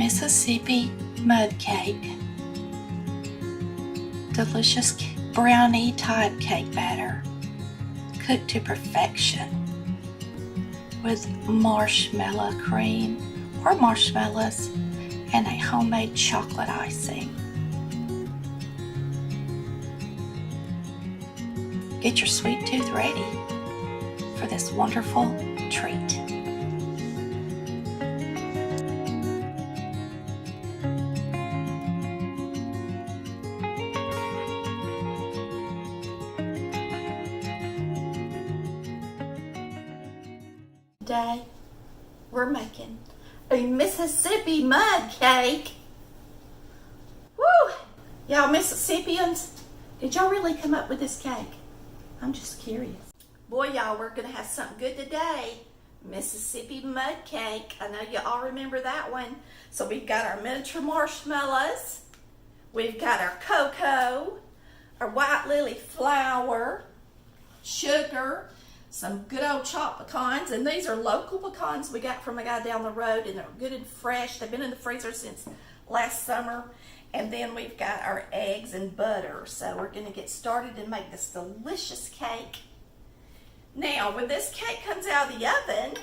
Mississippi mud cake. Delicious brownie type cake batter, cooked to perfection with marshmallow cream or marshmallows and a homemade chocolate icing. Get your sweet tooth ready for this wonderful treat. Today, we're making a Mississippi mud cake. Woo! Y'all Mississippians, did y'all really come up with this cake? I'm just curious. Boy, y'all, we're gonna have something good today. Mississippi mud cake. I know you all remember that one. So we've got our miniature marshmallows. We've got our cocoa, our white lily flour, sugar, some good old chopped pecans, and these are local pecans we got from a guy down the road, and they're good and fresh. They've been in the freezer since last summer. And then we've got our eggs and butter. So we're gonna get started and make this delicious cake. Now, when this cake comes out of the oven,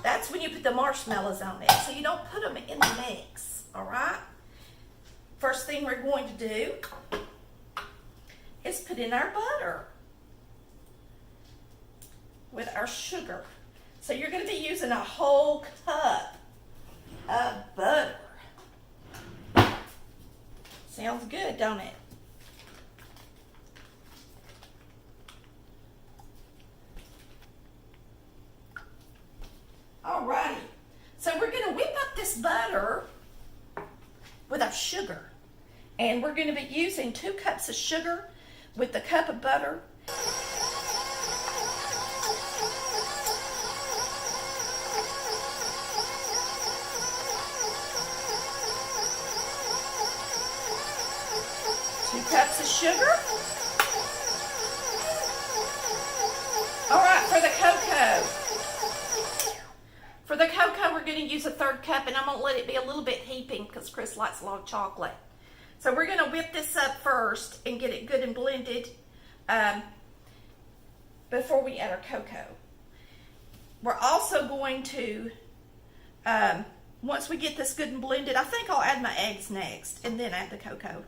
that's when you put the marshmallows on it. So you don't put them in the mix, all right? First thing we're going to do is put in our butter with our sugar. So you're gonna be using a whole cup of butter. Sounds good, don't it? Alrighty, so we're gonna whip up this butter with our sugar. And we're gonna be using 2 cups of sugar with the cup of butter. Cups of sugar. All right, for the cocoa, we're going to use a 1/3 cup, and I'm going to let it be a little bit heaping because Chris likes a lot of chocolate. So we're going to whip this up first and get it good and blended before we add our cocoa. We're also going to, once we get this good and blended, I think I'll add my eggs next and then add the cocoa.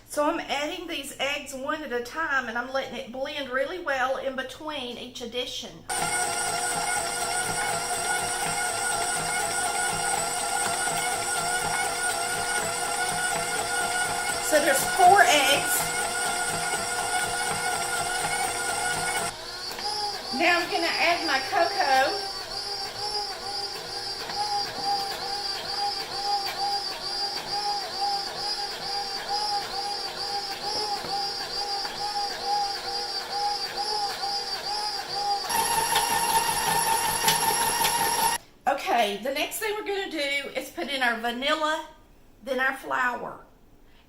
So I'm adding these eggs one at a time, and I'm letting it blend really well in between each addition. So there's 4 eggs. Now I'm going to add my cocoa. Okay, the next thing we're going to do is put in our vanilla, then our flour.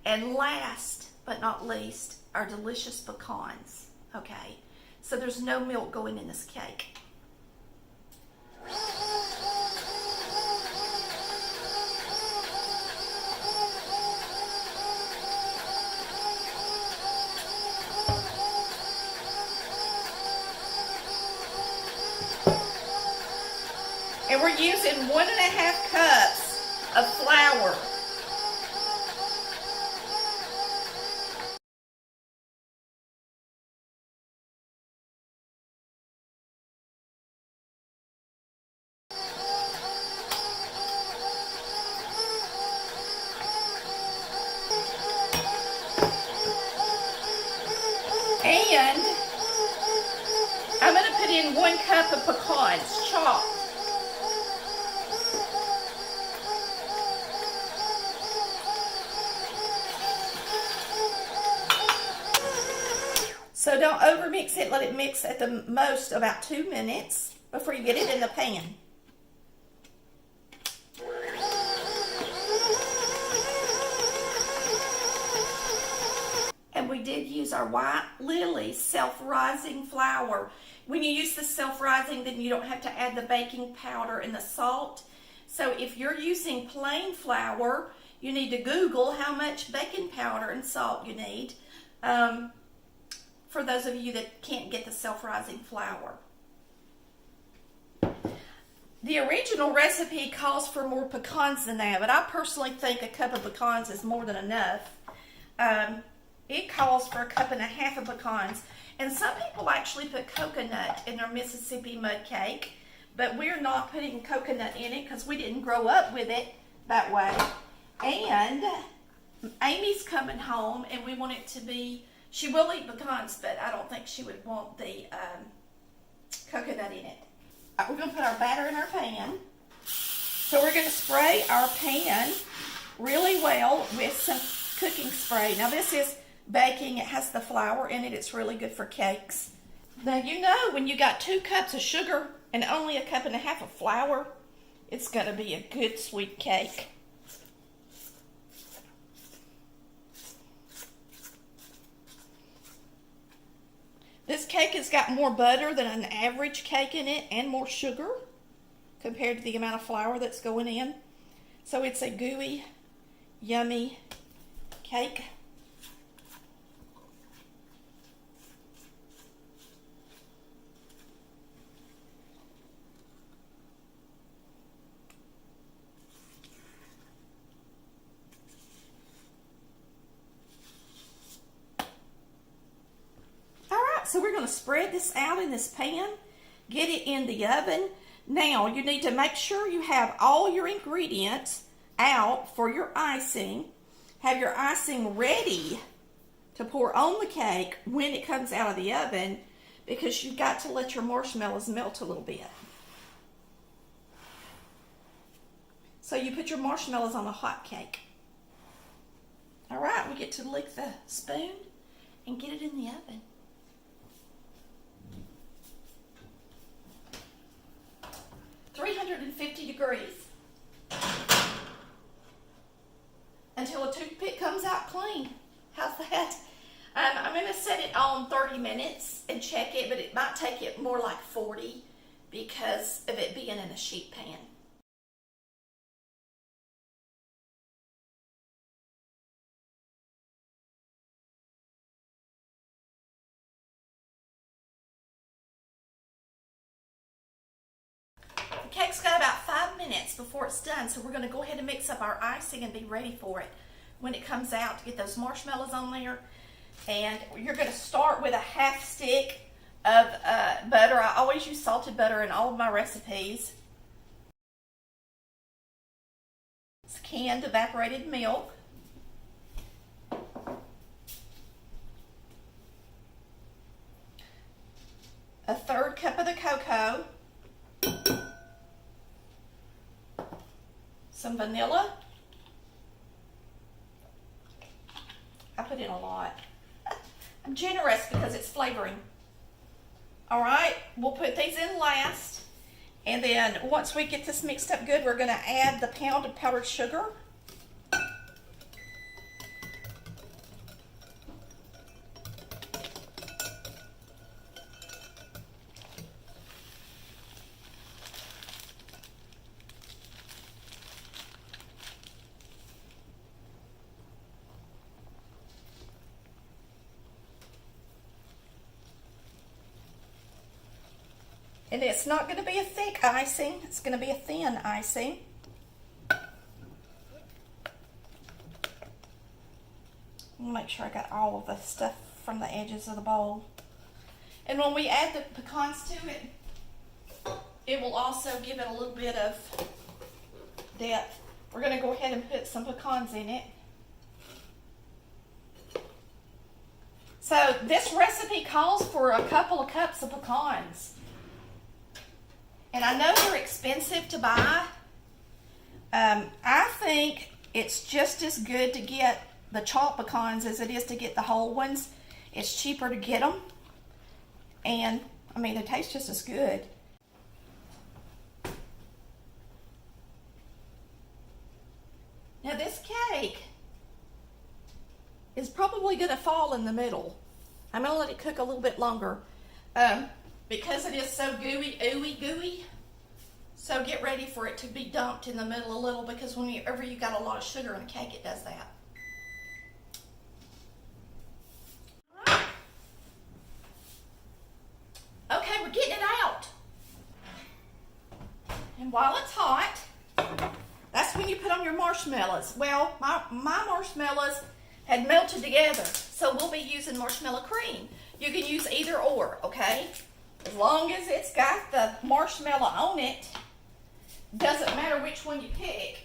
And last but not least, our delicious pecans, okay? So there's no milk going in this cake. And we're using 1½ cups of flour. And I'm going to put in 1 cup of pecans, chopped. So don't overmix it. Let it mix at the most about 2 minutes before you get it in the pan. our White Lily self-rising flour. When you use the self-rising, then you don't have to add the baking powder and the salt. So if you're using plain flour, you need to Google how much baking powder and salt you need, for those of you that can't get the self-rising flour. The original recipe calls for more pecans than that, but I personally think a cup of pecans is more than enough. It calls for a cup and a half of pecans. And some people actually put coconut in their Mississippi mud cake, but we're not putting coconut in it because we didn't grow up with it that way. And Amy's coming home and we want it to be, she will eat pecans, but I don't think she would want the coconut in it. We're going to put our batter in our pan. So we're going to spray our pan really well with some cooking spray. Now this is baking. It has the flour in it. It's really good for cakes. Now you know when you got 2 cups of sugar and only a cup and a half of flour, it's going to be a good sweet cake. This cake has got more butter than an average cake in it and more sugar compared to the amount of flour that's going in. So it's a gooey, yummy cake. So we're going to spread this out in this pan, get it in the oven. Now you need to make sure you have all your ingredients out for your icing. Have your icing ready to pour on the cake when it comes out of the oven, because you've got to let your marshmallows melt a little bit. So you put your marshmallows on a hot cake. All right, we get to lick the spoon and get it in the oven. 350 degrees until a toothpick comes out clean. How's that? I'm going to set it on 30 minutes and check it, but it might take it more like 40 because of it being in a sheet pan. The cake's got about 5 minutes before it's done, so we're going to go ahead and mix up our icing and be ready for it when it comes out to get those marshmallows on there. And you're going to start with a half stick of butter. I always use salted butter in all of my recipes. It's canned evaporated milk. A 1/3 cup of the cocoa. Some vanilla. I put in a lot. I'm generous because it's flavoring. All right, we'll put these in last. And then once we get this mixed up good, we're going to add the pound of powdered sugar. And it's not going to be a thick icing, it's going to be a thin icing. Make sure I got all of the stuff from the edges of the bowl. And when we add the pecans to it, it will also give it a little bit of depth. We're going to go ahead and put some pecans in it. So this recipe calls for a couple of cups of pecans. And I know they're expensive to buy. I think it's just as good to get the chopped pecans as it is to get the whole ones. It's cheaper to get them. And, I mean, they taste just as good. Now, this cake is probably going to fall in the middle. I'm going to let it cook a little bit longer because it is so gooey, ooey gooey. So get ready for it to be dumped in the middle a little, because whenever you got a lot of sugar in a cake, it does that. Okay, we're getting it out. And while it's hot, that's when you put on your marshmallows. Well, my marshmallows had melted together, so we'll be using marshmallow cream. You can use either or, okay? As long as it's got the marshmallow on it, doesn't matter which one you pick.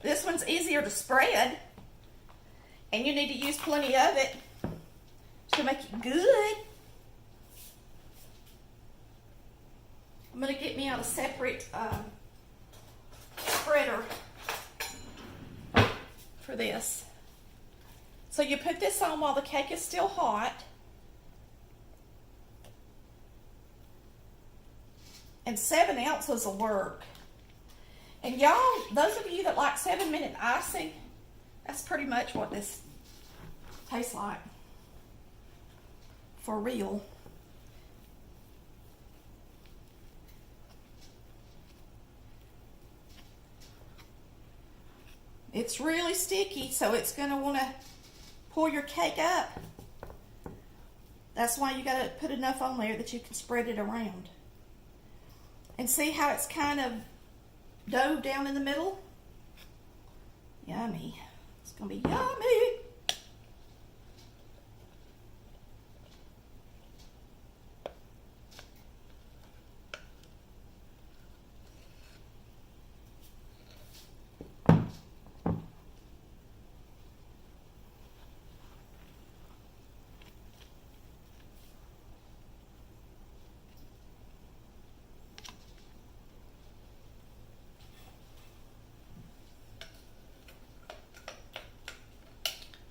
This one's easier to spread, and you need to use plenty of it to make it good. I'm going to get me out a separate spreader for this. So you put this on while the cake is still hot. And 7 ounces will work. And y'all, those of you that like 7-minute icing, that's pretty much what this tastes like. For real. It's really sticky, so it's going to want to pull your cake up. That's why you got to put enough on there that you can spread it around. And see how it's kind of dough down in the middle? Yummy. It's going to be yummy.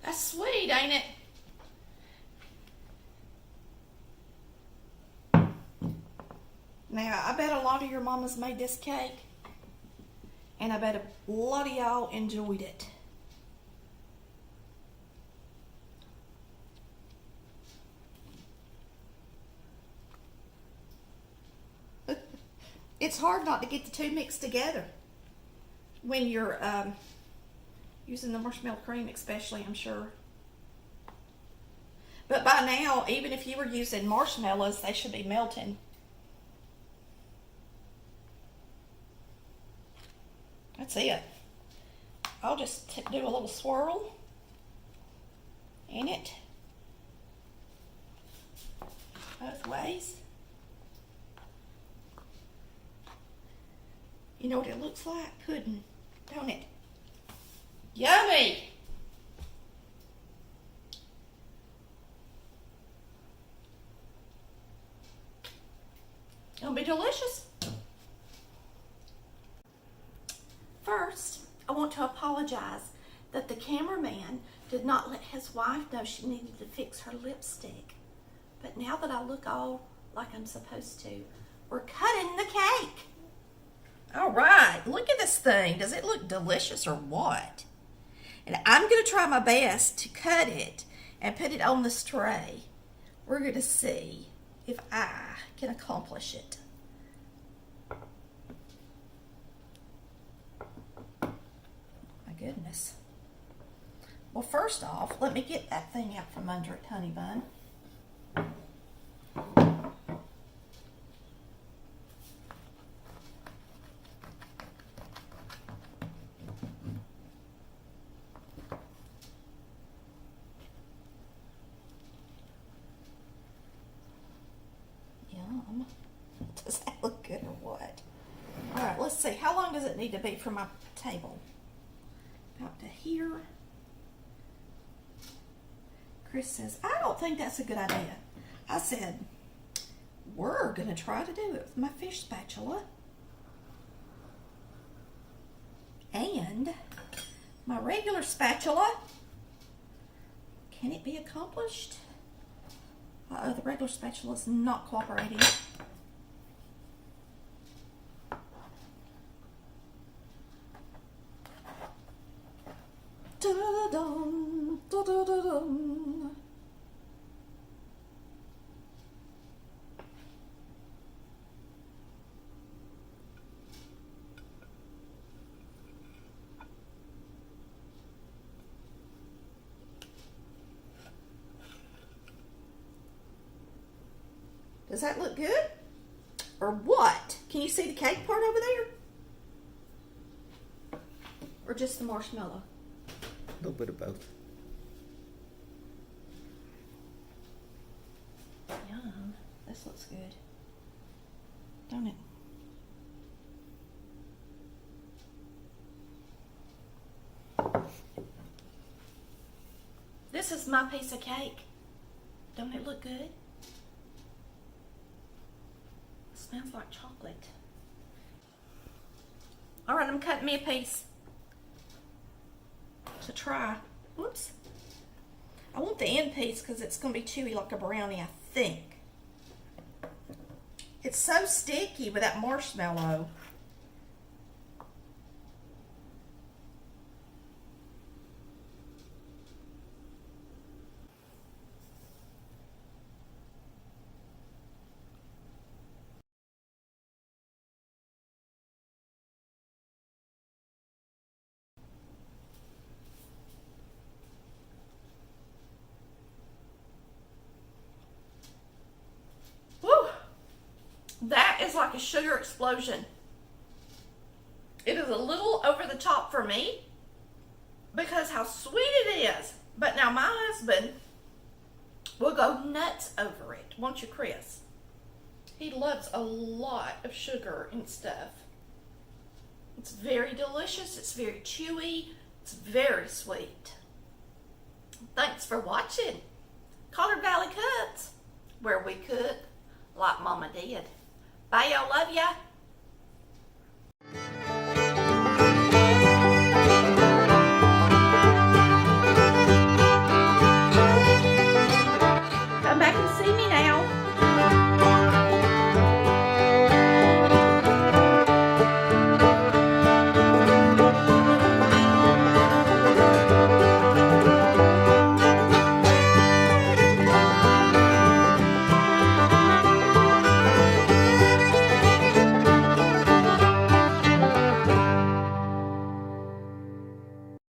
That's sweet, ain't it? Now, I bet a lot of your mamas made this cake, and I bet a lot of y'all enjoyed it. It's hard not to get the two mixed together when you're using the marshmallow cream, especially, I'm sure. But by now, even if you were using marshmallows, they should be melting. That's it. I'll just do a little swirl in it both ways. You know what it looks like? Pudding, don't it? Yummy! It'll be delicious. First, I want to apologize that the cameraman did not let his wife know she needed to fix her lipstick. But now that I look all like I'm supposed to, we're cutting the cake. All right, look at this thing. Does it look delicious or what? And I'm going to try my best to cut it and put it on this tray. We're going to see if I can accomplish it. My goodness. Well, first off, let me get that thing out from under it, honey bun. Does that look good or what? All right, let's see. How long does it need to be for my table? About to here. Chris says, I don't think that's a good idea. I said, we're going to try to do it with my fish spatula. And my regular spatula. Can it be accomplished? Uh-oh, the regular spatula is not cooperating. Da-da-dum, da-da-da-da. Does that look good? Or what? Can you see the cake part over there? Or just the marshmallow? A little bit of both. Yum. This looks good. Don't it? This is my piece of cake. Don't it look good? It smells like chocolate. All right, I'm cutting me a piece to try. Whoops. I want the end piece because it's going to be chewy like a brownie, I think. It's so sticky with that marshmallow. That is like a sugar explosion. It is a little over the top for me because how sweet it is. But now my husband will go nuts over it, won't you, Chris? He loves a lot of sugar and stuff. It's very delicious. It's very chewy. It's very sweet. Thanks for watching Collard Valley Cooks, where we cook like Mama did. Bye, y'all. Love ya.